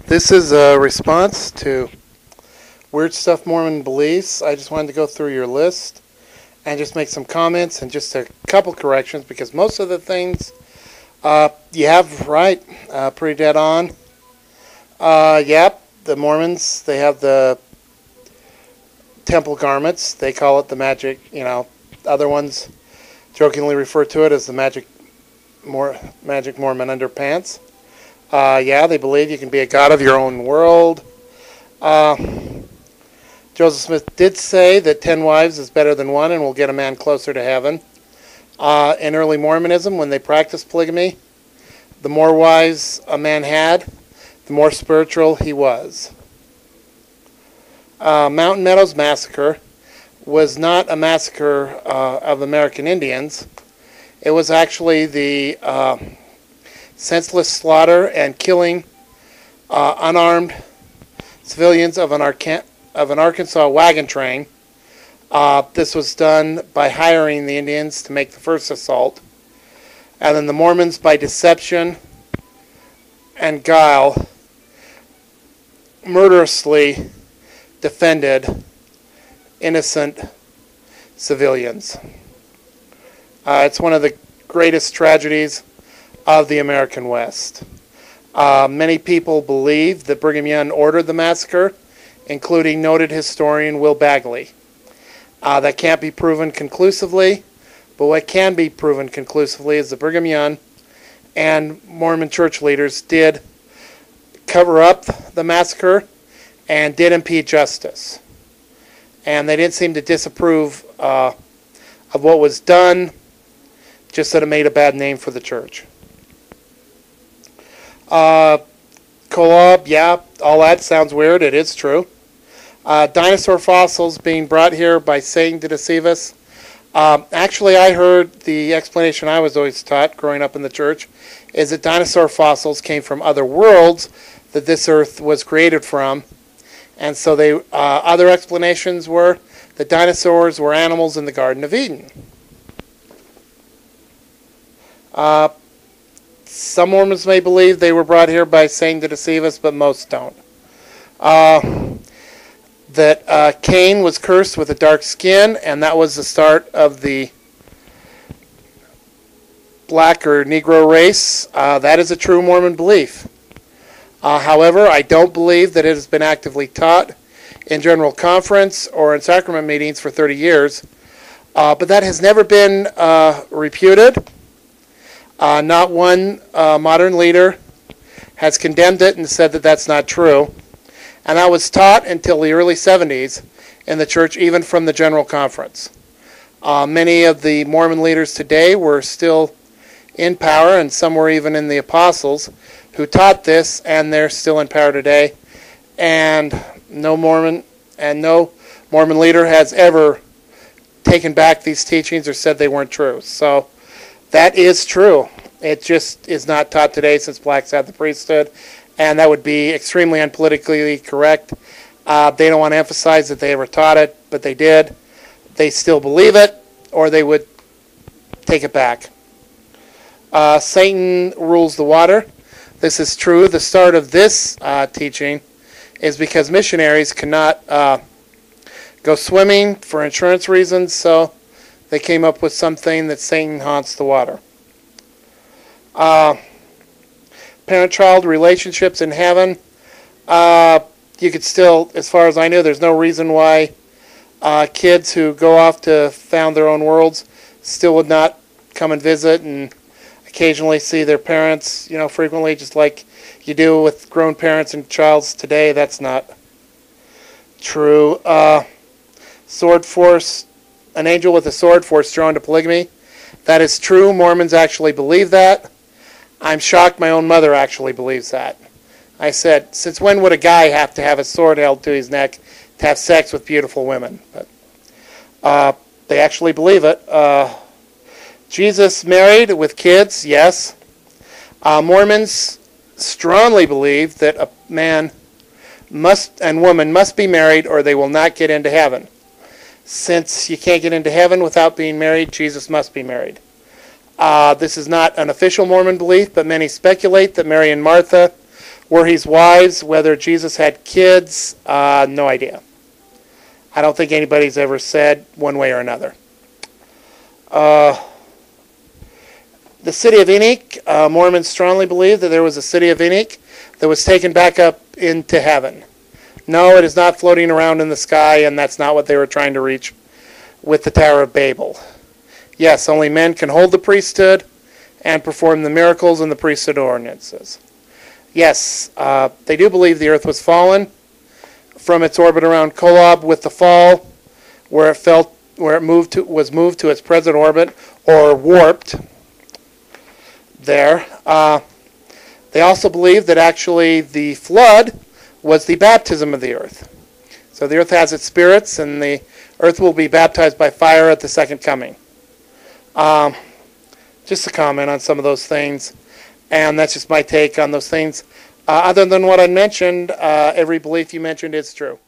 This is a response to Weird Stuff Mormon Beliefs. I just wanted to go through your list and just make some comments and just a couple corrections because most of the things you have right, pretty dead on. Yep, the Mormons, they have the temple garments. They call it the magic, other ones jokingly refer to it as the magic Mormon underpants. Yeah, they believe you can be a god of your own world. Joseph Smith did say that 10 wives is better than one and will get a man closer to heaven. In early Mormonism, when they practiced polygamy, the more wives a man had, the more spiritual he was. Mountain Meadows Massacre was not a massacre of American Indians. It was actually the senseless slaughter and killing unarmed civilians of an Arkansas wagon train. This was done by hiring the Indians to make the first assault. And then the Mormons, by deception and guile, murderously defended innocent civilians. It's one of the greatest tragedies of the American West. Many people believe that Brigham Young ordered the massacre, including noted historian Will Bagley. That can't be proven conclusively, but what can be proven conclusively is that Brigham Young and Mormon church leaders did cover up the massacre and did impede justice. And they didn't seem to disapprove of what was done, just that it made a bad name for the church. Kolob, yeah, all that sounds weird. It is true. Dinosaur fossils being brought here by Satan to deceive us. Actually, I heard the explanation I was always taught growing up in the church is that dinosaur fossils came from other worlds that this earth was created from. And so they other explanations were that dinosaurs were animals in the Garden of Eden. Some Mormons may believe they were brought here by Satan to deceive us, but most don't. That Cain was cursed with a dark skin, and that was the start of the black or Negro race. That is a true Mormon belief. However, I don't believe that it has been actively taught in General Conference or in sacrament meetings for 30 years. But that has never been reputed. Not one modern leader has condemned it and said that that's not true. And that was taught until the early 70s in the church, even from the General Conference. Many of the Mormon leaders today were still in power, and some were even in the apostles who taught this, and they're still in power today. And no Mormon leader has ever taken back these teachings or said they weren't true. So that is true. It just is not taught today since blacks had the priesthood, and that would be extremely unpolitically correct. They don't want to emphasize that they ever taught it, but they did. They still believe it, or they would take it back. Satan rules the water. This is true. The start of this teaching is because missionaries cannot go swimming for insurance reasons, so they came up with something that Satan haunts the water. Parent-child relationships in heaven. You could still, as far as I know, there's no reason why kids who go off to found their own worlds still would not come and visit and occasionally see their parents, frequently, just like you do with grown parents and childs today. That's not true. Sword force, an angel with a sword forced drawn to polygamy. That is true. Mormons actually believe that. I'm shocked my own mother actually believes that. I said, since when would a guy have to have a sword held to his neck to have sex with beautiful women? But they actually believe it. Jesus married with kids, yes. Mormons strongly believe that a man and woman must be married or they will not get into heaven. Since you can't get into heaven without being married, Jesus must be married. This is not an official Mormon belief, but many speculate that Mary and Martha Were his wives, whether Jesus had kids, no idea. I don't think anybody's ever said one way or another. The city of Enoch, Mormons strongly believe that there was a city of Enoch that was taken back up into heaven. No, it is not floating around in the sky, and that's not what they were trying to reach with the Tower of Babel. Yes, only men can hold the priesthood and perform the miracles and the priesthood ordinances. Yes, they do believe the earth was fallen from its orbit around Kolob with the fall, where it was moved to its present orbit, or warped there. They also believe that actually the flood was the baptism of the earth. So the earth has its spirits, and the earth will be baptized by fire at the second coming. Just a comment on some of those things, and that's just my take on those things. Other than what I mentioned, every belief you mentioned is true.